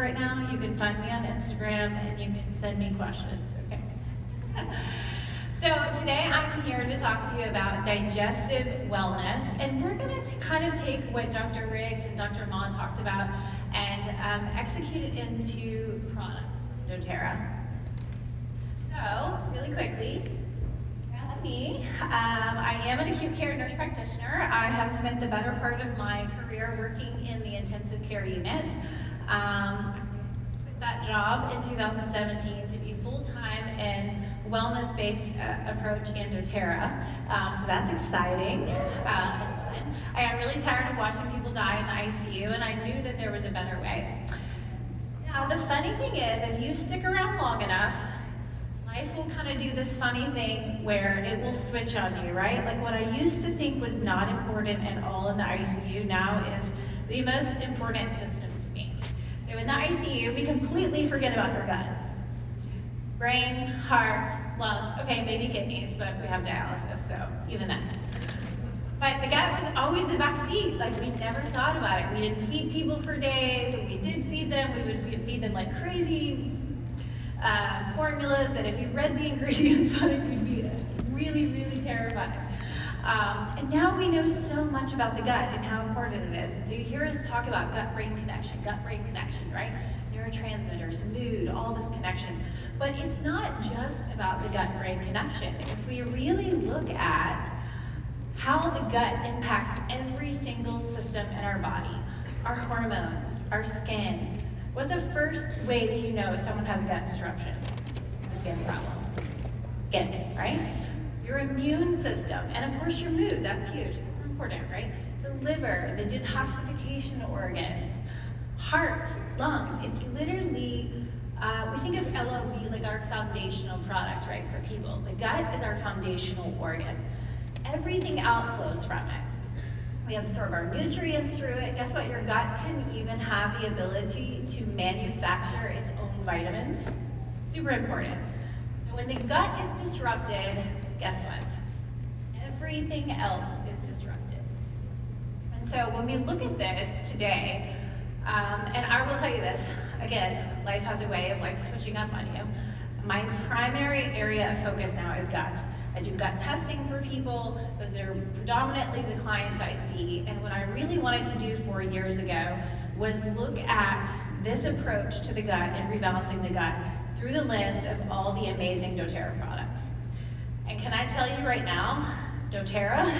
right now, you can find me on Instagram and you can send me questions, okay? So today I'm here to talk to you about digestive wellness, and we're going to kind of take what Dr. Riggs and Dr. Ma talked about and execute it into products, doTERRA. So, really quickly, that's me. I am an acute care nurse practitioner. I have spent the better part of my career working in the intensive care unit. Quit that job in 2017 to be full-time in wellness-based approach in doTERRA. So that's exciting and fun. I got really tired of watching people die in the ICU, and I knew that there was a better way. Now, the funny thing is, if you stick around long enough, life will kind of do this funny thing where it will switch on you, right? Like what I used to think was not important at all in the ICU now is the most important system to me. So in the ICU, we completely forget about your gut. Brain, heart, lungs, okay, maybe kidneys, but we have dialysis, so even that. But the gut was always the back seat. Like, we never thought about it. We didn't feed people for days. When we did feed them, we would feed them like crazy formulas that if you read the ingredients on it, you'd be really, really terrified. And now we know so much about the gut and how important it is. And so you hear us talk about gut-brain connection, right? Neurotransmitters, mood, all this connection. But it's not just about the gut-brain connection. If we really look at how the gut impacts every single system in our body, our hormones, our skin. What's the first way that you know if someone has gut disruption? A skin problem. Skin, right? Your immune system, and of course your mood, that's huge, super important, right? The liver, the detoxification organs, heart, lungs. It's literally, we think of LOV like our foundational product, right, for people. The gut is our foundational organ. Everything outflows from it. We absorb our nutrients through it. Guess what? Your gut can even have the ability to manufacture its own vitamins. Super important. So when the gut is disrupted, guess what? Everything else is disrupted. And so when we look at this today, and I will tell you this, again, life has a way of like switching up on you. My primary area of focus now is gut. I do gut testing for people. Those are predominantly the clients I see. And what I really wanted to do 4 years ago was look at this approach to the gut and rebalancing the gut through the lens of all the amazing doTERRA products. And can I tell you right now, doTERRA,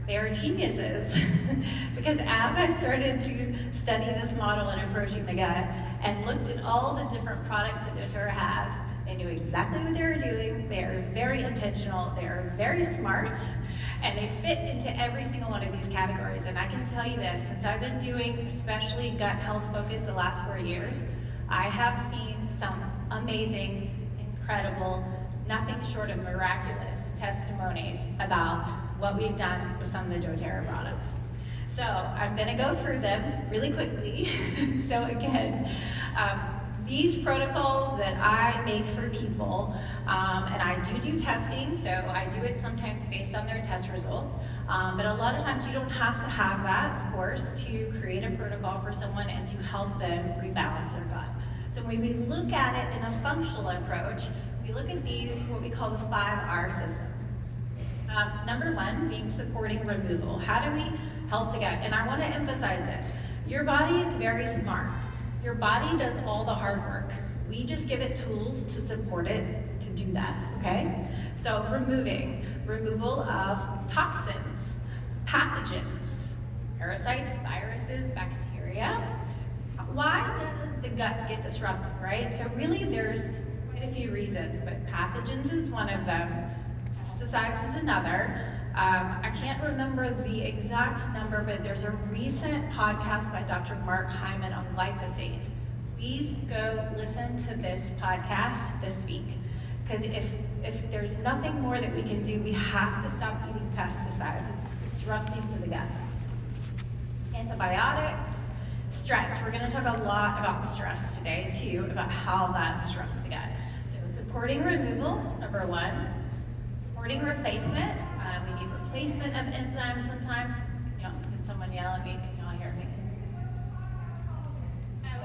they are geniuses. Because as I started to study this model and approaching the gut and looked at all the different products that doTERRA has, they knew exactly what they were doing. They are very intentional. They are very smart. And they fit into every single one of these categories. And I can tell you this, since I've been doing especially gut health focus the last 4 years, I have seen some amazing, incredible, nothing short of miraculous testimonies about what we've done with some of the doTERRA products. So I'm gonna go through them really quickly. So again, these protocols that I make for people, and I do testing, so I do it sometimes based on their test results, but a lot of times you don't have to have that, of course, to create a protocol for someone and to help them rebalance their gut. So when we look at it in a functional approach, we look at these, what we call the 5R system. Number one being supporting removal. How do we help the gut? And I want to emphasize this. Your body is very smart. Your body does all the hard work. We just give it tools to support it to do that, okay? So removal of toxins, pathogens, parasites, viruses, bacteria. Why does the gut get disrupted, right? So really there's quite a few reasons, but pathogens is one of them. Pesticides is another. I can't remember the exact number, but there's a recent podcast by Dr. Mark Hyman on glyphosate. Please go listen to this podcast this week, because if there's nothing more that we can do, we have to stop eating pesticides. It's disrupting to the gut. Antibiotics, stress. We're going to talk a lot about stress today too, about how that disrupts the gut. So supporting removal, number one. Supporting replacement. We need replacement of enzymes sometimes. Can someone yell at me? Can y'all hear me?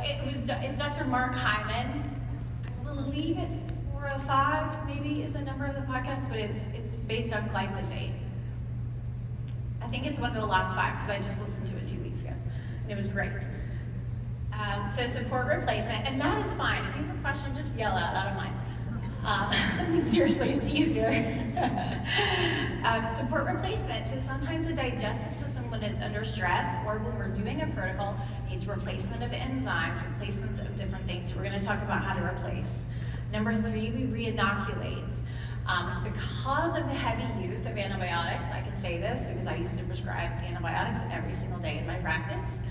it's Dr. Mark Hyman. I believe it's 405 maybe is the number of the podcast, but it's based on glyphosate. I think it's one of the last 5 because I just listened to it 2 weeks ago, and it was great. So support replacement, and that is fine. If you have a question, just yell out. I don't mind. Seriously, it's easier. Support replacement. So sometimes the digestive system, when it's under stress or when we're doing a protocol, needs replacement of enzymes, replacements of different things. So we're going to talk about how to replace. Number 3, we re-inoculate. Because of the heavy use of antibiotics, I can say this because I used to prescribe antibiotics every single day in my practice.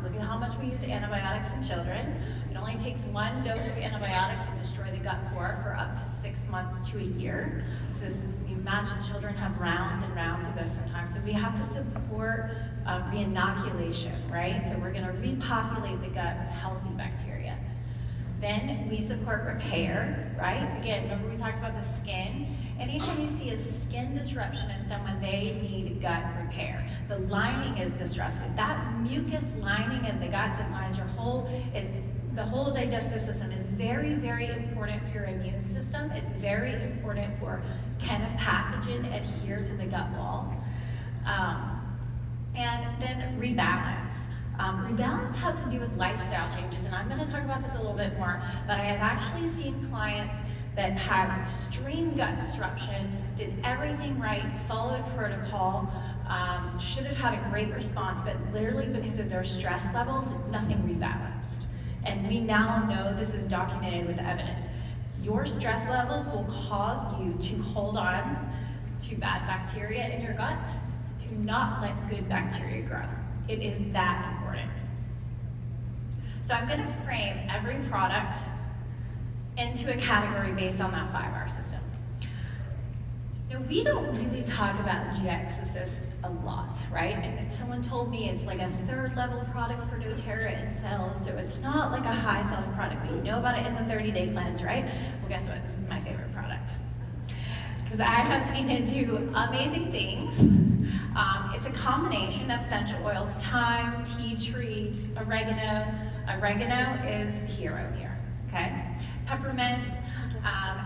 Look at how much we use antibiotics in children. It only takes 1 dose of antibiotics to destroy the gut flora for up to 6 months to a year. So you imagine children have rounds and rounds of this sometimes. So we have to support re-inoculation, right? So we're gonna repopulate the gut with healthy bacteria. Then we support repair, right? Again, remember we talked about the skin? Anytime you see a skin disruption in someone, they need gut repair. The lining is disrupted. That mucus lining in the gut that lines the whole digestive system is very, very important for your immune system. It's very important for can a pathogen adhere to the gut wall? And then rebalance. Rebalance has to do with lifestyle changes, and I'm going to talk about this a little bit more, but I have actually seen clients that had extreme gut disruption, did everything right, followed protocol, should have had a great response, but literally because of their stress levels, nothing rebalanced. And we now know this is documented with evidence. Your stress levels will cause you to hold on to bad bacteria in your gut, to not let good bacteria grow. It is that important. So I'm going to frame every product into a category based on that 5R system. Now, we don't really talk about GX Assist a lot, right? And someone told me it's like a 3rd level product for doTERRA in cells, so it's not like a high selling product, but you know about it in the 30-day cleanse, right? Well, guess what? This is my favorite product. Because I have seen it do amazing things. It's a combination of essential oils, thyme, tea tree, oregano. Oregano is the hero here, okay? Peppermint,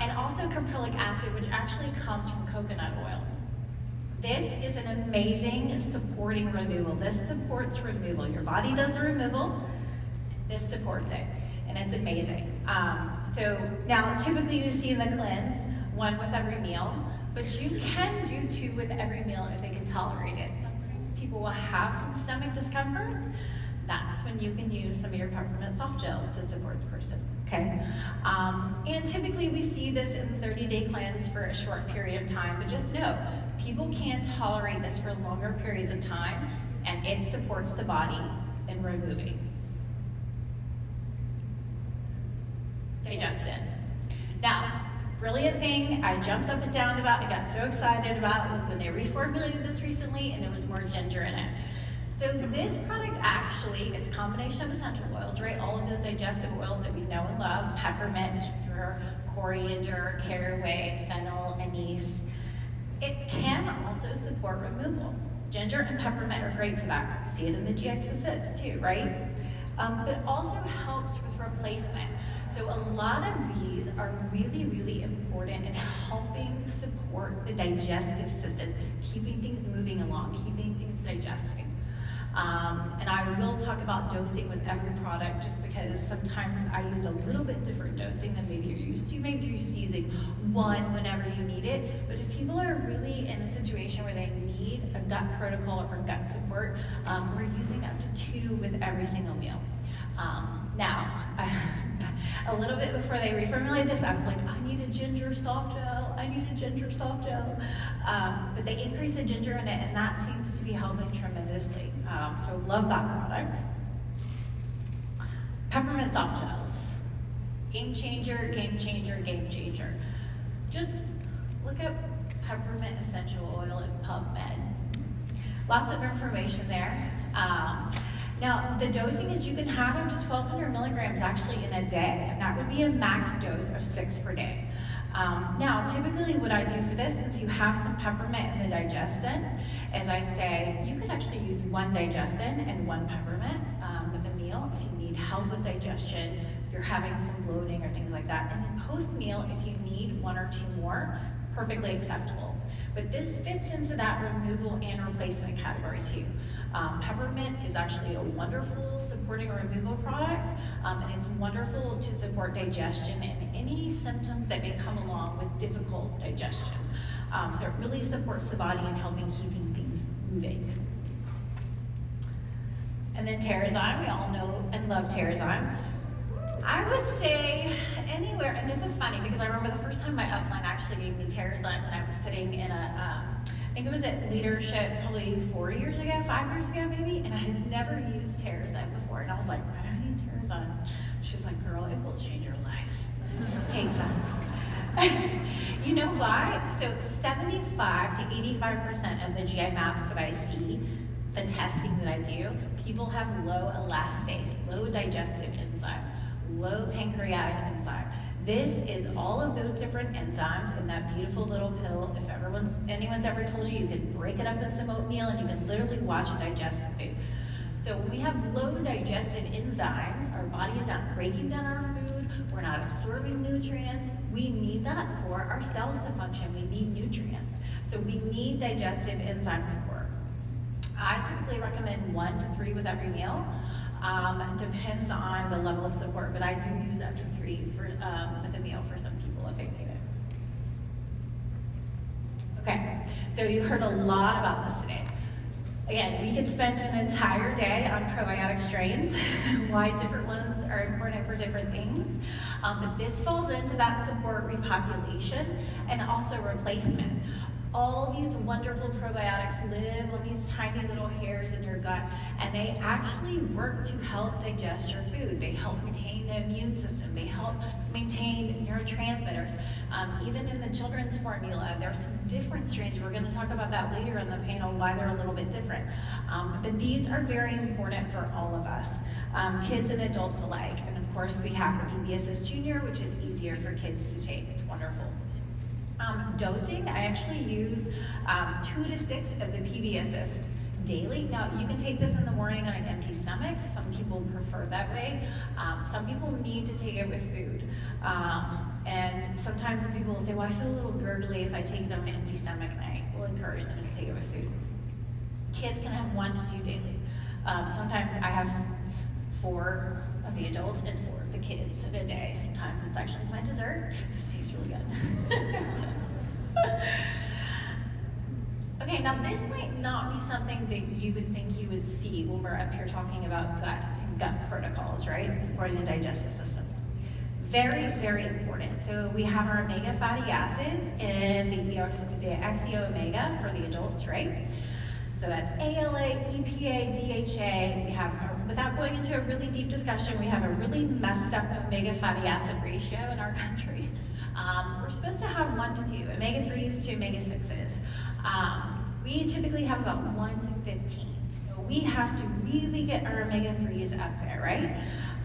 and also caprylic acid, which actually comes from coconut oil. This is an amazing supporting removal. This supports removal. Your body does the removal, this supports it, and it's amazing. So now, typically you see in the cleanse, 1 with every meal, but you can do 2 with every meal if they can tolerate it. Sometimes people will have some stomach discomfort. That's when you can use some of your peppermint soft gels to support the person, okay? And typically we see this in the 30-day cleanse for a short period of time, but just know, people can't tolerate this for longer periods of time, and it supports the body in removing. Digestive. Now, brilliant thing I jumped up and down about, I got so excited about, was when they reformulated this recently and there was more ginger in it. So this product actually, it's a combination of essential oils, right? All of those digestive oils that we know and love, peppermint, ginger, coriander, caraway, fennel, anise. It can also support removal. Ginger and peppermint are great for that. See it in the GX Assist too, right? But also helps with replacement. So a lot of these are really, really important in helping support the digestive system, keeping things moving along, keeping things digesting. And I will talk about dosing with every product just because sometimes I use a little bit different dosing than maybe you're used to. Maybe you're used to using 1 whenever you need it. But if people are really in a situation where they need a gut protocol or gut support, we're using up to 2 with every single meal. Now, a little bit before they reformulate this, I was like, I need a ginger soft gel, I need a ginger soft gel. But they increase the ginger in it, and that seems to be helping tremendously. So love that product. Peppermint soft gels. Game changer, game changer, game changer. Just look up Peppermint Essential Oil in PubMed. Lots of information there. Now, the dosing is you can have up to 1,200 milligrams actually in a day, and that would be a max dose of 6 per day. Now, typically what I do for this, since you have some peppermint in the digestin, is I say you could actually use 1 digestin and 1 peppermint with a meal if you need need help with digestion, if you're having some bloating or things like that. And then post-meal, if you need one or two more, perfectly acceptable. But this fits into that removal and replacement category too. Peppermint is actually a wonderful supporting a removal product, and it's wonderful to support digestion and any symptoms that may come along with difficult digestion. So it really supports the body in helping keeping things moving. And then Terrazyme, we all know and love Terrazyme. I would say anywhere, and this is funny because I remember the first time my upline actually gave me Terrazyme when I was sitting in I think it was at leadership probably 5 years ago maybe, and I had never used Terrazyme before, and I was like, why do I need Terrazyme? She's like, girl, it will change your life. Just take some. You know why? So 75 to 85% of the GI maps that I see, the testing that I do, people have low elastase, low digestive enzyme, low pancreatic enzyme. This is all of those different enzymes in that beautiful little pill. If anyone's ever told you, you can break it up in some oatmeal and you can literally watch it digest the food. So when we have low digestive enzymes, our body is not breaking down our food, we're not absorbing nutrients. We need that for our cells to function. We need nutrients. So we need digestive enzyme support. I typically recommend 1 to 3 with every meal. Depends on the level of support, but I do use up to 3 for with a meal for some people if they need it. Okay, so you've heard a lot about this today. Again, we could spend an entire day on probiotic strains, why different ones are important for different things. But this falls into that support repopulation and also replacement. All these wonderful probiotics live on these tiny little hairs in your gut, and they actually work to help digest your food. They help maintain the immune system. They help maintain neurotransmitters. Even in the children's formula, there's some different strains. We're going to talk about that later in the panel, why they're a little bit different. But these are very important for all of us, kids and adults alike. And of course, we have the PB Assist Junior, which is easier for kids to take. It's wonderful. Dosing, I actually use 2 to 6 of the PB Assist daily. Now, you can take this in the morning on an empty stomach. Some people prefer that way. Some people need to take it with food. And sometimes when people will say, well, I feel a little gurgly if I take it on an empty stomach, and I will encourage them to take it with food. Kids can have 1 to 2 daily. Sometimes I have 4 of the adults and 4 of the kids in a day. Sometimes it's actually my dessert. This tastes really good. Okay, now this might not be something that you would think you would see when we're up here talking about gut protocols, right? Supporting the digestive system. Very, very important. So we have our omega fatty acids and the XEO omega for the adults, right? So that's ALA, EPA, DHA. We have, without going into a really deep discussion, we have a really messed up omega fatty acid ratio in our country. We're supposed to have 1 to 2, omega-3s to omega-6s. We typically have about 1 to 15. So we have to really get our omega-3s up there, right?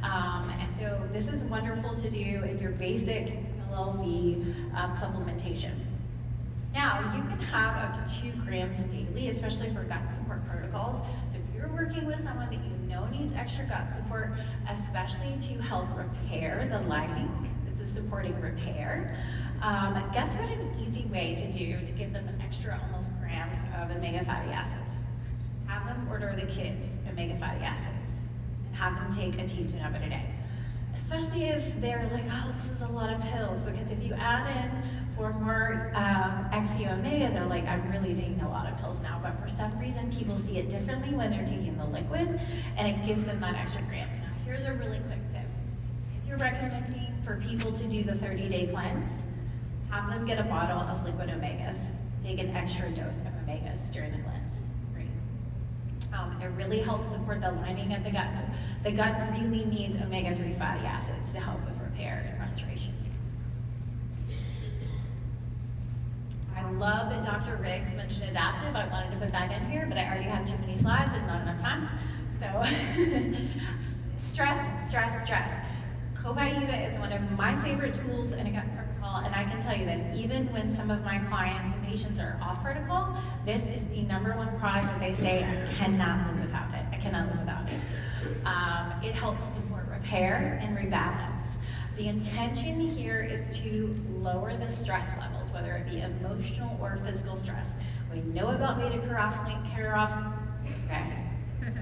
And so this is wonderful to do in your basic LLV supplementation. Now, you can have up to 2 grams daily, especially for gut support protocols. So if you're working with someone that you know needs extra gut support, especially to help repair the lining, this is supporting repair. Guess what an easy way to do to give them an extra almost gram of omega fatty acids? Have them order the kids omega fatty acids and have them take a teaspoon of it a day. Especially if they're like, oh, this is a lot of pills, because if you add in 4 more XEO omega, they're like, I'm really taking a lot of pills now. But for some reason, people see it differently when they're taking the liquid, and it gives them that extra gram. Now, here's a really quick tip. If you're recommending for people to do the 30-day cleanse, have them get a bottle of liquid omegas. Take an extra dose of omegas during the cleanse. It's great. It really helps support the lining of the gut. The gut really needs omega-3 fatty acids to help with repair and restoration. I love that Dr. Riggs mentioned adaptive. I wanted to put that in here, but I already have too many slides and not enough time. So, stress. Covalent is one of my favorite tools in a gut protocol, and I can tell you this, even when some of my clients and patients are off protocol, this is the #1 product that they say, I cannot live without it. I cannot live without it. It helps support repair, and rebalance. The intention here is to lower the stress levels, whether it be emotional or physical stress. We know about beta-carotene, okay,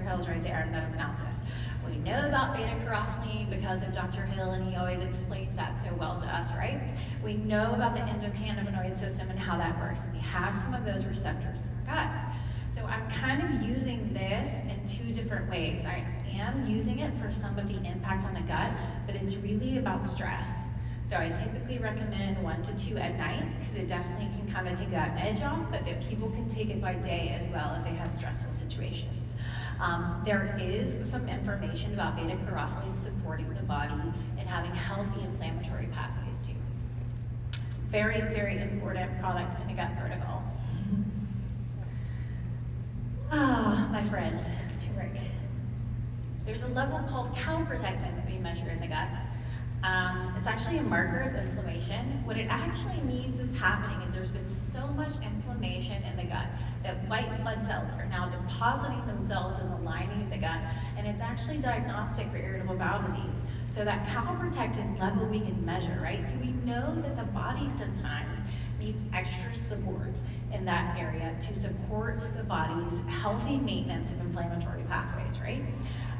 Hill's right there, I'm gonna pronounce this. We know about beta-carotene because of Dr. Hill, and he always explains that so well to us, right? We know about the endocannabinoid system and how that works. We have some of those receptors in our gut. So I'm kind of using this in two different ways. I am using it for some of the impact on the gut, but it's really about stress. So I typically recommend 1 to 2 at night because it definitely can kind of take that edge off, but that people can take it by day as well if they have stressful situations. There is some information about beta-carotene supporting the body and having healthy inflammatory pathways too. Very, very important product in the gut protocol. Ah, my friend, turmeric. There's a level called calprotectin that we measure in the gut. It's actually a marker of inflammation. What it actually means is happening is there's been so much inflammation in the gut that white blood cells are now depositing themselves in the lining of the gut, and it's actually diagnostic for irritable bowel disease. So that calprotectin level we can measure, right? So we know that the body sometimes needs extra support in that area to support the body's healthy maintenance of inflammatory pathways, right?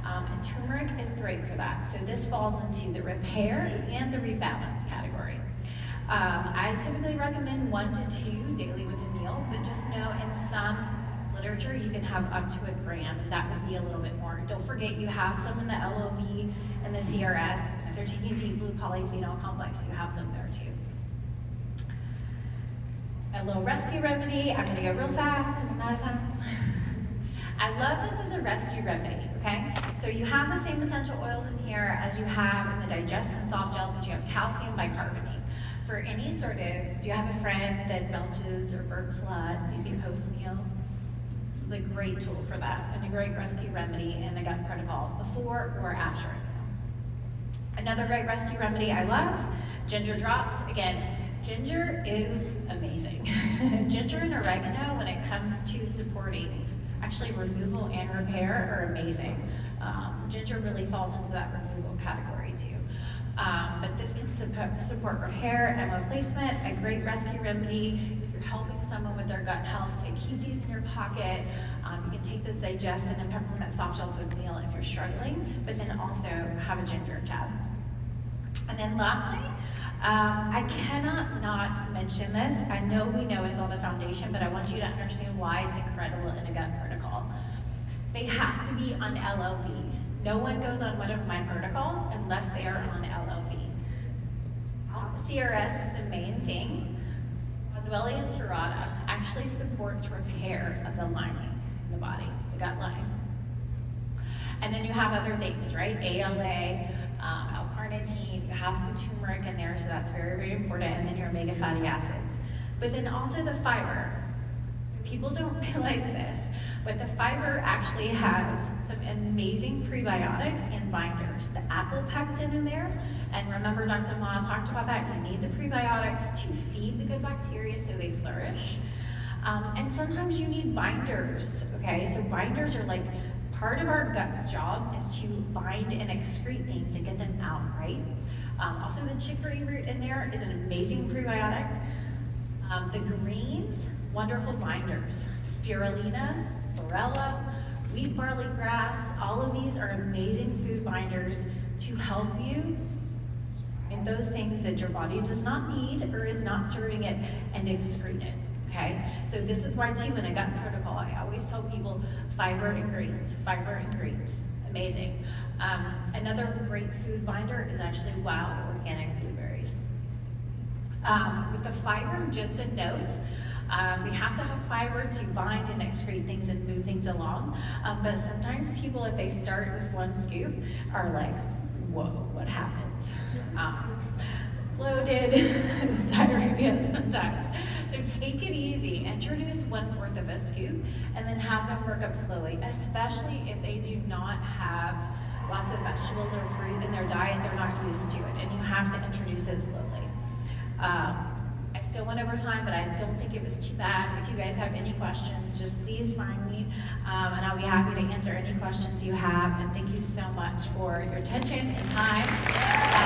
And turmeric is great for that. So this falls into the repair and the rebalance category. I typically recommend 1 to 2 daily with a meal, but just know in some literature you can have up to 1 gram. That would be a little bit more. Don't forget you have some in the LOV and the CRS. If they're taking deep blue polyphenol complex, you have them there too. A little rescue remedy. I'm gonna go real fast because I'm out of time. I love this as a rescue remedy, okay? So you have the same essential oils in here as you have in the Digestive soft gels, but you have calcium bicarbonate. For any sort of, do you have a friend that belches or burps a lot, maybe post-meal? This is a great tool for that and a great rescue remedy in the gut protocol before or after. Another great rescue remedy I love, ginger drops. Again, ginger is amazing. Ginger and oregano, when it comes to supporting actually removal and repair, are amazing. Ginger really falls into that removal category too. But this can support repair and replacement, a great rescue remedy. If you're helping someone with their gut health, say keep these in your pocket. You can take those Digestive and peppermint soft gels with meal if you're struggling, but then also have a ginger tab. And then lastly, I cannot not mention this. I know we know it's all the foundation, but I want you to understand why it's incredible in a gut protocol. They have to be on LOV. No one goes on one of my protocols unless they are on LOV. CRS is the main thing. Boswellia serrata actually supports repair of the lining in the body, the gut lining. And then you have other things, right? ALA, L-carnitine, you have some turmeric in there, so that's very, very important, and then your omega fatty acids. But then also the fiber. People don't realize this, but the fiber actually has some amazing prebiotics and binders. The apple pectin in there, and remember Dr. Ma talked about that, you need the prebiotics to feed the good bacteria so they flourish. And sometimes you need binders, okay? So binders are like part of our gut's job is to bind and excrete things and get them out, right? Also the chicory root in there is an amazing prebiotic. The greens, wonderful binders. Spirulina, chlorella, wheat barley grass, all of these are amazing food binders to help you in those things that your body does not need or is not serving it and excrete it. Okay, so this is why too in a gut protocol, I always tell people fiber and greens, amazing. Another great food binder is actually wild organic blueberries. With the fiber, just a note, we have to have fiber to bind and excrete things and move things along, but sometimes people, if they start with 1 scoop, are like, whoa, what happened? Bloated, diarrhea sometimes. So take it easy, introduce 1/4 of a scoop, and then have them work up slowly, especially if they do not have lots of vegetables or fruit in their diet, they're not used to it, and you have to introduce it slowly. I still went over time, but I don't think it was too bad. If you guys have any questions, just please find me, and I'll be happy to answer any questions you have. And thank you so much for your attention and time.